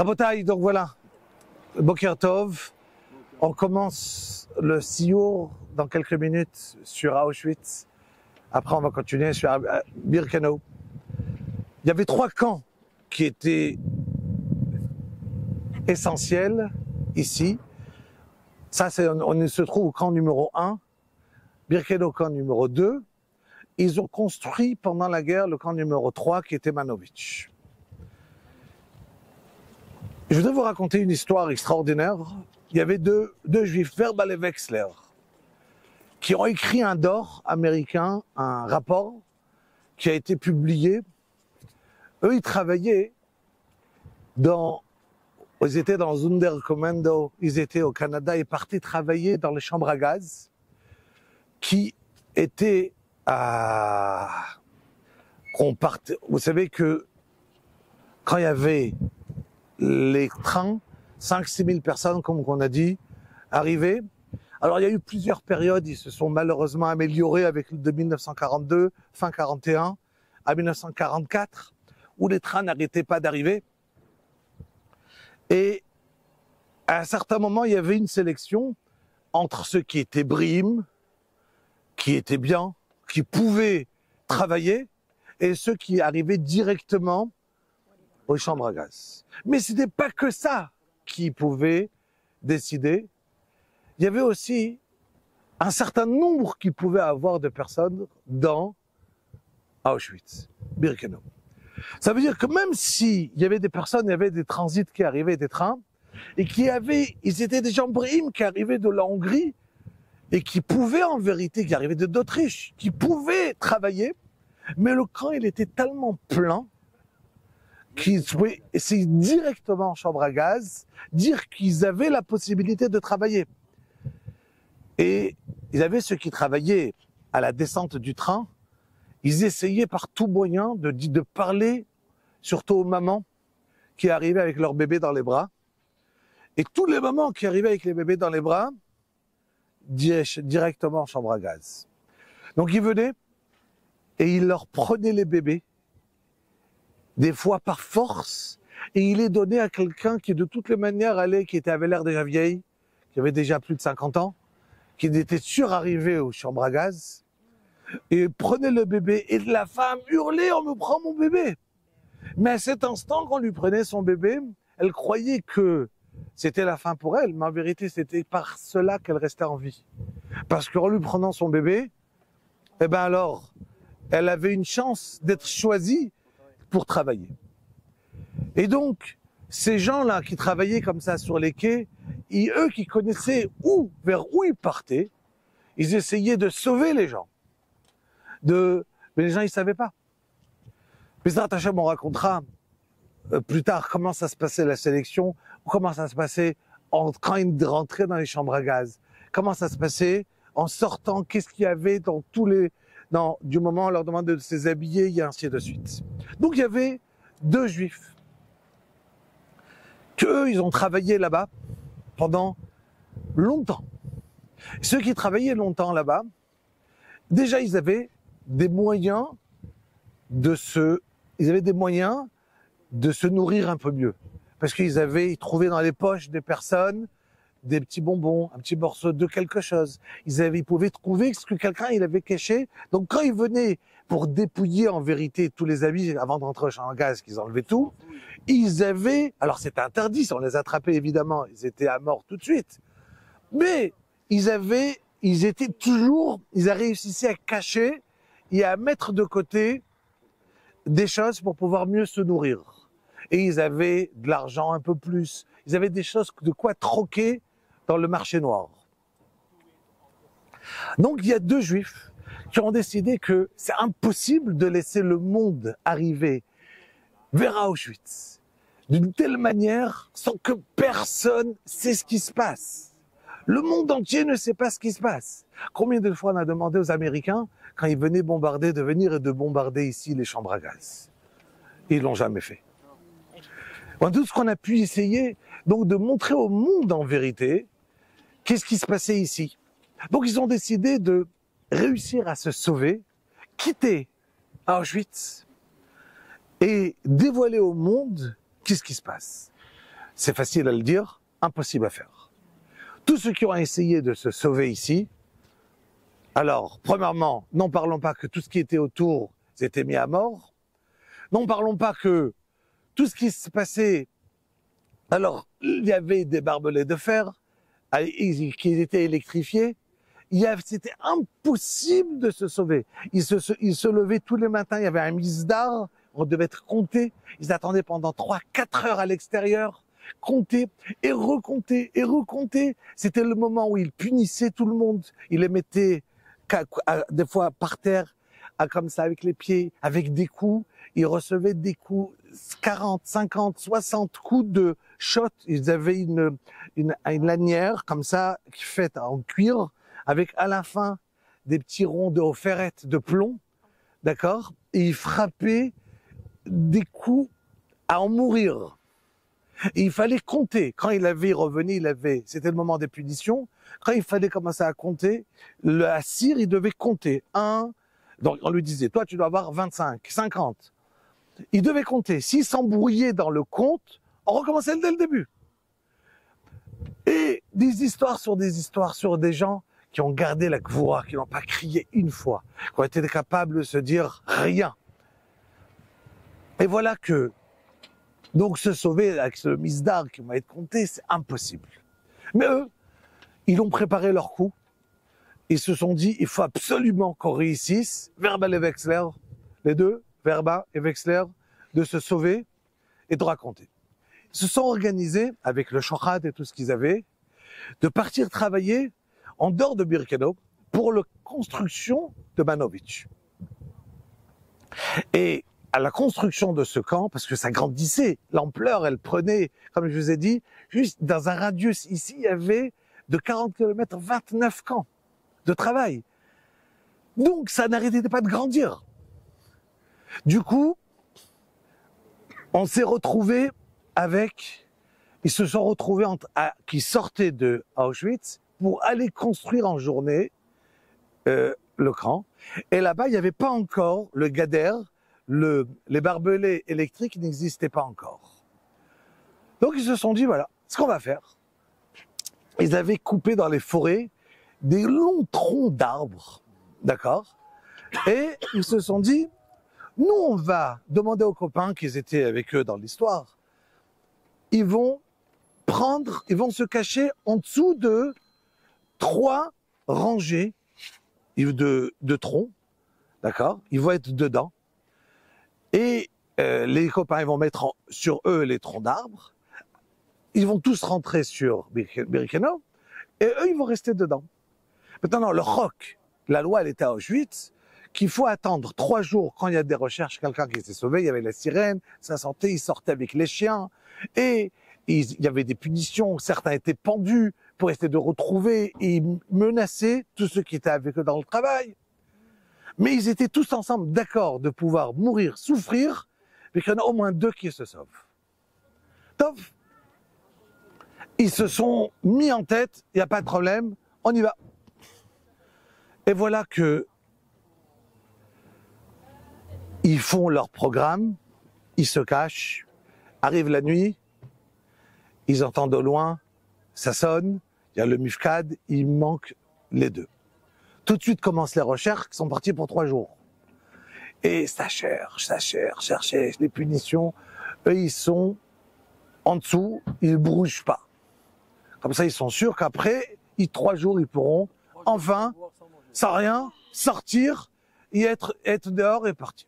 Rabotai, donc voilà, Boker Tov, on commence le Siour dans quelques minutes sur Auschwitz. Après, on va continuer sur Birkenau. Il y avait 3 camps qui étaient essentiels ici. Ça, on se trouve au camp numéro 1, Birkenau camp numéro 2. Ils ont construit pendant la guerre le camp numéro 3 qui était Manovitch. Je voudrais vous raconter une histoire extraordinaire. Il y avait deux juifs, Verbal et Wexler, qui ont écrit un DOR américain, un rapport qui a été publié. Eux, ils travaillaient ils étaient dans Sonderkommando, ils étaient au Canada et partaient travailler dans les chambres à gaz qui étaient vous savez que quand il y avait les trains, 5-6 000 personnes, comme on a dit, arrivaient. Alors il y a eu plusieurs périodes, ils se sont malheureusement améliorés avec de 1942, fin 41, à 1944, où les trains n'arrêtaient pas d'arriver. Et à un certain moment, il y avait une sélection entre ceux qui étaient brimes, qui étaient bien, qui pouvaient travailler, et ceux qui arrivaient directement aux chambres à gaz. Mais ce n'était pas que ça qui pouvait décider. Il y avait aussi un certain nombre qui pouvait avoir de personnes dans Auschwitz, Birkenau. Ça veut dire que même s'il y avait des personnes, il y avait des transits qui arrivaient, des trains, et ils étaient des gens brimes qui arrivaient de la Hongrie, et qui pouvaient en vérité, qui arrivaient d'Autriche, qui pouvaient travailler, mais le camp, il était tellement plein qu'ils pouvaient essayer directement en chambre à gaz, dire qu'ils avaient la possibilité de travailler. Et ils avaient ceux qui travaillaient à la descente du train, ils essayaient par tout moyen de parler, surtout aux mamans qui arrivaient avec leurs bébés dans les bras. Et tous les mamans qui arrivaient avec les bébés dans les bras, directement en chambre à gaz. Donc ils venaient et ils leur prenaient les bébés, des fois par force, et ils les donnaient à quelqu'un qui de toutes les manières avait l'air déjà vieille, qui avait déjà plus de 50 ans, qui était surarrivé aux chambres à gaz, et prenait le bébé, et la femme hurlait « On me prend mon bébé !» Mais à cet instant, quand on lui prenait son bébé, elle croyait que c'était la fin pour elle, mais en vérité, c'était par cela qu'elle restait en vie. Parce qu'en lui prenant son bébé, eh ben alors, elle avait une chance d'être choisie pour travailler. Et donc, ces gens-là qui travaillaient comme ça sur les quais, eux qui connaissaient vers où ils partaient, ils essayaient de sauver les gens. Mais les gens, ils ne savaient pas. Bezrat Hashem, on racontera plus tard comment ça se passait la sélection, comment ça se passait quand ils rentraient dans les chambres à gaz, comment ça se passait en sortant, qu'est-ce qu'il y avait dans du moment où on leur demandait de se déshabiller, et ainsi de suite. Donc il y avait 2 juifs, qu'eux, ils ont travaillé là-bas pendant longtemps. Ceux qui travaillaient longtemps là-bas, déjà ils avaient des moyens de se nourrir un peu mieux. Parce ils trouvaient dans les poches des personnes des petits bonbons, un petit morceau de quelque chose. Ils pouvaient trouver ce que quelqu'un il avait caché. Donc quand ils venaient pour dépouiller en vérité tous les habits avant de rentrer au champ à gaz, qu'ils enlevaient tout, alors c'était interdit, si on les attrapait évidemment, ils étaient à mort tout de suite. Mais ils réussissaient à cacher et à mettre de côté des choses pour pouvoir mieux se nourrir. Et ils avaient de l'argent un peu plus. Ils avaient des choses de quoi troquer dans le marché noir. Donc il y a 2 juifs qui ont décidé que c'est impossible de laisser le monde arriver vers Auschwitz d'une telle manière sans que personne sait ce qui se passe. Le monde entier ne sait pas ce qui se passe. Combien de fois on a demandé aux Américains, quand ils venaient bombarder, de venir et de bombarder ici les chambres à gaz? Ils ne l'ont jamais fait. Tout ce qu'on a pu essayer, donc de montrer au monde en vérité, qu'est-ce qui se passait ici. Donc ils ont décidé de réussir à se sauver, quitter Auschwitz et dévoiler au monde qu'est-ce qui se passe. C'est facile à le dire, impossible à faire. Tous ceux qui ont essayé de se sauver ici, alors, premièrement, n'en parlons pas que tout ce qui était autour s'était mis à mort. N'en parlons pas que tout ce qui se passait, alors, il y avait des barbelés de fer qui étaient électrifiés. C'était impossible de se sauver. Ils se levaient tous les matins, il y avait un misdar, on devait être compté. Ils attendaient pendant 3-4 heures à l'extérieur, compter et recompter et recompter. C'était le moment où ils punissaient tout le monde. Ils les mettaient des fois par terre, comme ça avec les pieds, avec des coups. Ils recevaient des coups, 40, 50, 60 coups de shot. Ils avaient une lanière comme ça, faite en cuir, avec à la fin des petits ronds de ferrette de plomb, d'accord? Et ils frappaient des coups à en mourir. Et il fallait compter. Quand il revenait, c'était le moment des punitions. Quand il fallait commencer à compter, le assir, il devait compter. Donc on lui disait, toi tu dois avoir 25, 50. Il devait compter. S'il s'embrouillait dans le compte, on recommençait dès le début. Et des histoires sur des gens qui ont gardé la gvoura, qui n'ont pas crié une fois, qui ont été capables de se dire rien. Et voilà que, donc se sauver avec ce misdar qui m'a été compté, c'est impossible. Mais eux, ils ont préparé leur coup. Ils se sont dit, il faut absolument qu'on réussisse, Verba et Wexler, les deux, Verba et Wexler, de se sauver et de raconter. Ils se sont organisés, avec le shochad et tout ce qu'ils avaient, de partir travailler en dehors de Birkenau pour la construction de Manovitch. Et à la construction de ce camp, parce que ça grandissait, l'ampleur, elle prenait, comme je vous ai dit, juste dans un radius ici, il y avait de 40 km, 29 camps de travail. Donc, ça n'arrêtait pas de grandir. Du coup, on s'est retrouvés ils se sont retrouvés qui sortaient de Auschwitz pour aller construire en journée le camp. Et là-bas, il n'y avait pas encore le Gader, les barbelés électriques n'existaient pas encore. Donc ils se sont dit, voilà, ce qu'on va faire. Ils avaient coupé dans les forêts des longs troncs d'arbres, d'accord? Et ils se sont dit, nous on va demander aux copains qui étaient avec eux dans l'histoire, ils vont se cacher en dessous de 3 rangées de troncs, d'accord? Ils vont être dedans. Et les copains, ils vont mettre sur eux les troncs d'arbres. Ils vont tous rentrer sur Birkenau. Et eux, ils vont rester dedans. Maintenant, le choc, la loi, elle était à Auschwitz, qu'il faut attendre 3 jours quand il y a des recherches, quelqu'un qui s'est sauvé, il y avait la sirène, ça sortait, il sortait avec les chiens. Et il y avait des punitions, certains étaient pendus pour essayer de retrouver et menacer tous ceux qui étaient avec eux dans le travail. Mais ils étaient tous ensemble d'accord de pouvoir mourir, souffrir, mais qu'il y en a au moins 2 qui se sauvent. Top. Ils se sont mis en tête, il n'y a pas de problème, on y va. Et voilà que ils font leur programme, ils se cachent, arrive la nuit, ils entendent au loin, ça sonne, il y a le mifkad, il manque les 2. Tout de suite commencent les recherches qui sont parties pour 3 jours. Et ça cherche, les punitions. Eux, ils sont en dessous, ils ne bougent pas. Comme ça, ils sont sûrs qu'après 3 jours, ils pourront enfin, sans rien, sortir et être dehors et partir.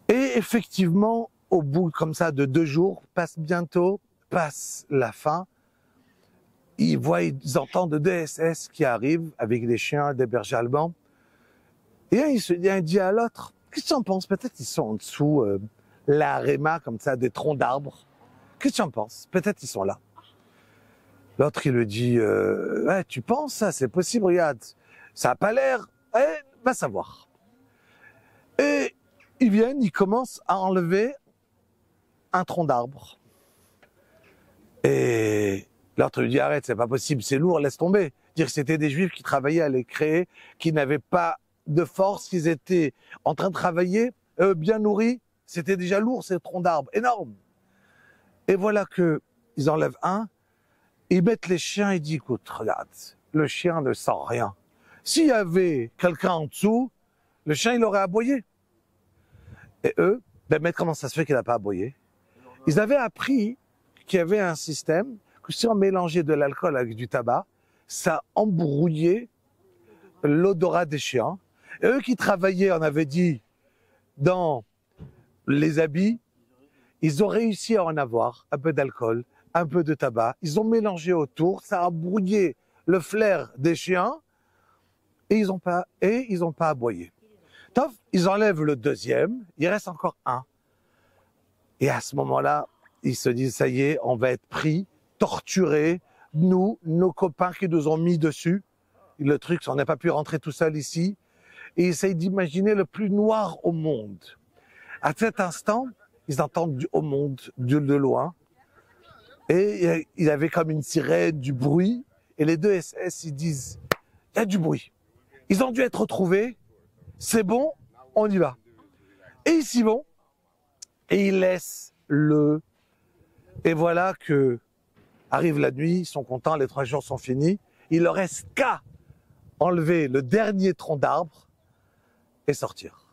Et effectivement, au bout comme ça de 2 jours, passe la fin, ils entendent 2 SS qui arrivent avec des chiens, des bergers allemands. Et un dit à l'autre, qu'est-ce que tu en penses? Peut-être ils sont en dessous, l'aréma comme ça, des troncs d'arbres. Qu'est-ce que tu en penses? Peut-être ils sont là. L'autre, il lui dit, ouais, tu penses ça? C'est possible, regarde. Ça n'a pas l'air. Va savoir. Et ils viennent, ils commencent à enlever un tronc d'arbre. Et l'autre lui dit, arrête, c'est pas possible, c'est lourd, laisse tomber. Dire que c'était des juifs qui travaillaient à les créer, qui n'avaient pas de force, qu'ils étaient en train de travailler, bien nourris. C'était déjà lourd, ces troncs d'arbres, énormes. Et voilà que ils enlèvent un, ils mettent les chiens et disent, écoute, regarde, le chien ne sent rien. S'il y avait quelqu'un en dessous, le chien, il aurait aboyé. Et eux, ben, mais comment ça se fait qu'il n'a pas aboyé? Ils avaient appris qu'il y avait un système que si on mélangeait de l'alcool avec du tabac, ça embrouillait l'odorat des chiens. Et eux qui travaillaient, on avait dit, dans les habits, ils ont réussi à en avoir un peu d'alcool, un peu de tabac. Ils ont mélangé autour, ça a brouillé le flair des chiens et ils n'ont pas aboyé. Tof, ils enlèvent le deuxième, il reste encore un. Et à ce moment-là, ils se disent, ça y est, on va être pris, torturés, nous, nos copains qui nous ont mis dessus. Le truc, on n'a pas pu rentrer tout seul ici. Et ils essayent d'imaginer le plus noir au monde. À cet instant, ils entendent au monde de loin. Et il y avait comme une sirène, du bruit. Et les deux SS, ils disent, il y a du bruit. Ils ont dû être retrouvés. C'est bon, on y va. Et ils s'y vont. Et ils laissent le... Et voilà que arrive la nuit, ils sont contents, les 3 jours sont finis. Il leur reste qu'à enlever le dernier tronc d'arbre et sortir.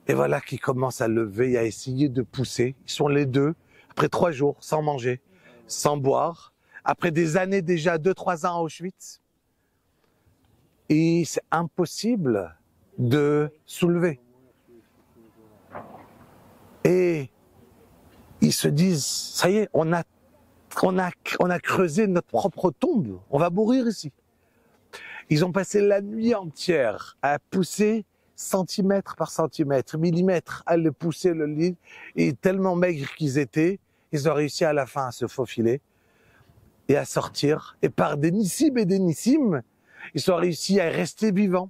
Et voilà qu'ils commencent à lever et à essayer de pousser. Ils sont les deux, après 3 jours, sans manger, sans boire, après des années déjà, 2-3 ans à Auschwitz. Et c'est impossible de soulever. Et ils se disent, ça y est, on a creusé notre propre tombe, on va mourir ici. Ils ont passé la nuit entière à pousser centimètre par centimètre, millimètre, à le pousser le lit, et tellement maigres qu'ils étaient, ils ont réussi à la fin à se faufiler et à sortir, et par des nissim et des nissim, ils ont réussi à rester vivants.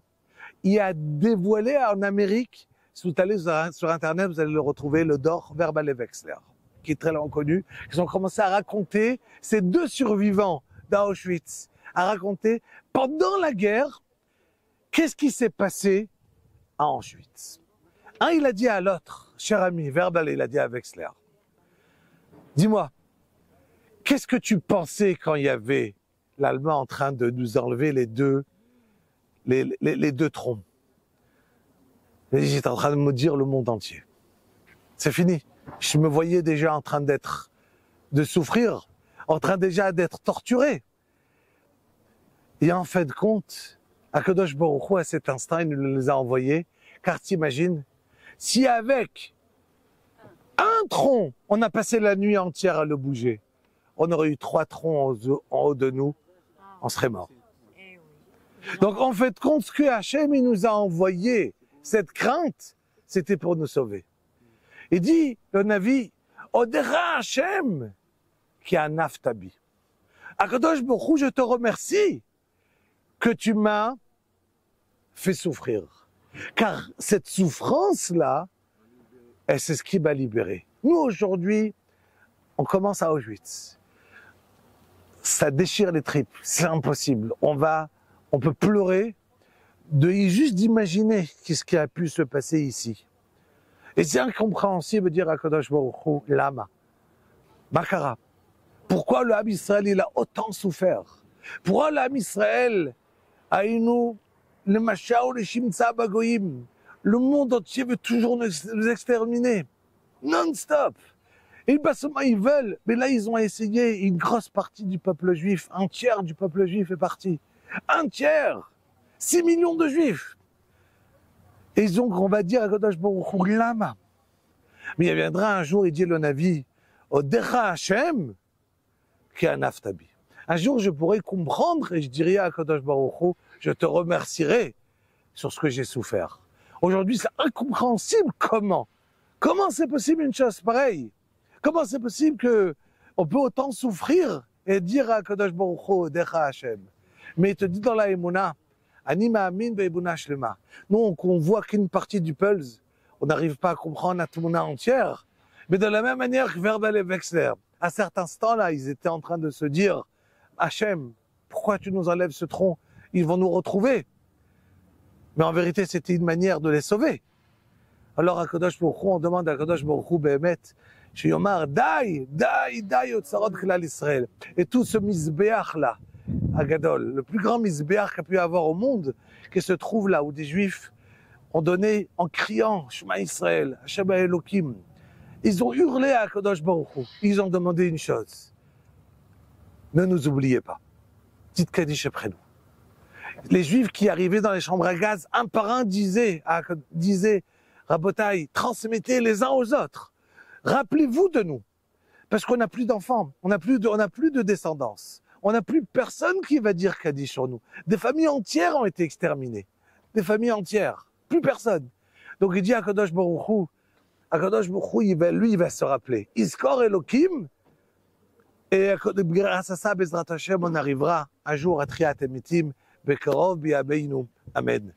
Il a dévoilé en Amérique, si vous allez sur Internet, vous allez le retrouver, le Dor Verbale Wexler, qui est très connu. Ils ont commencé à raconter, ces 2 survivants d'Auschwitz, à raconter, pendant la guerre, qu'est-ce qui s'est passé à Auschwitz. Un, il a dit à l'autre, cher ami, Verbale, il a dit à Wexler, dis-moi, qu'est-ce que tu pensais quand il y avait l'Allemand en train de nous enlever les deux troncs? J'étais en train de me dire le monde entier. C'est fini. Je me voyais déjà en train de souffrir, en train déjà d'être torturé. Et en fin de compte, Akadosh Baruch Hu, à cet instant, il nous les a envoyés, car t'imagines, si avec un tronc, on a passé la nuit entière à le bouger, on aurait eu 3 troncs en haut de nous, on serait mort. Donc en fait compte, ce que Hachem il nous a envoyé, cette crainte, c'était pour nous sauver. Il dit, le Navi, Odera Hachem, qui a naftabi. Akadosh Baruch Hu, je te remercie que tu m'as fait souffrir. Car cette souffrance-là, c'est ce qui m'a libéré. Nous, aujourd'hui, on commence à Auschwitz. Ça déchire les tripes, c'est impossible. On peut pleurer juste d'imaginer ce qui a pu se passer ici. Et c'est incompréhensible de dire à Kadosh Baruch Hu, Lama, Makara. Pourquoi le Ham Israël il a autant souffert? Pourquoi le Ham Israël a eu le Machao, le Shimtza Bagoyim? Le monde entier veut toujours nous exterminer, non-stop. Et ils veulent, mais là ils ont essayé, une grosse partie du peuple juif, un tiers du peuple juif est parti. Un tiers, 6 millions de juifs. Et donc on va dire à Kadosh Baruch Hu, Lama. Mais il viendra un jour, il dit le Navi, Odecha Hashem, qui est un naftabi. Un jour je pourrai comprendre et je dirai à Kadosh Baruch Hu, je te remercierai sur ce que j'ai souffert. Aujourd'hui c'est incompréhensible comment. Comment c'est possible une chose pareille? Comment c'est possible que on peut autant souffrir et dire à Kadosh Baruch Hu, Odecha Hashem? Mais il te dit dans la Emouna, Ani ma'amin be'emuna shlema. Nous, on voit qu'une partie du Pulse, on n'arrive pas à comprendre la Emouna entière. Mais de la même manière que Verbal et Wexler, à certains instants-là, ils étaient en train de se dire, Hachem, pourquoi tu nous enlèves ce tronc? Ils vont nous retrouver. Mais en vérité, c'était une manière de les sauver. Alors, à Kadosh Baruch Hu, on demande à Kadosh Baruch Hu, Behemet, שיאמר די, די, די אוצרות כלל ישראל. Et tout ce misbéach là, Agadol, le plus grand misbéach qu'il a pu avoir au monde, qui se trouve là où des juifs ont donné en criant Shema Israël, Hashem Elokim. Ils ont hurlé à Kadosh Baruch Hu. Ils ont demandé une chose. Ne nous oubliez pas. Dites Kaddish après nous. Les juifs qui arrivaient dans les chambres à gaz, un par un disaient Rabotai, transmettez les uns aux autres. Rappelez-vous de nous. Parce qu'on n'a plus d'enfants, on n'a plus de descendance. On n'a plus personne qui va dire Kaddish sur nous. Des familles entières ont été exterminées. Des familles entières. Plus personne. Donc il dit à Kadosh Baruch Hu, lui, il va se rappeler. Iskor Elokim, et grâce à ça, Bezrat Hashem, on arrivera un jour à Triat Emitim, Bekarov Biabeinu. Amen.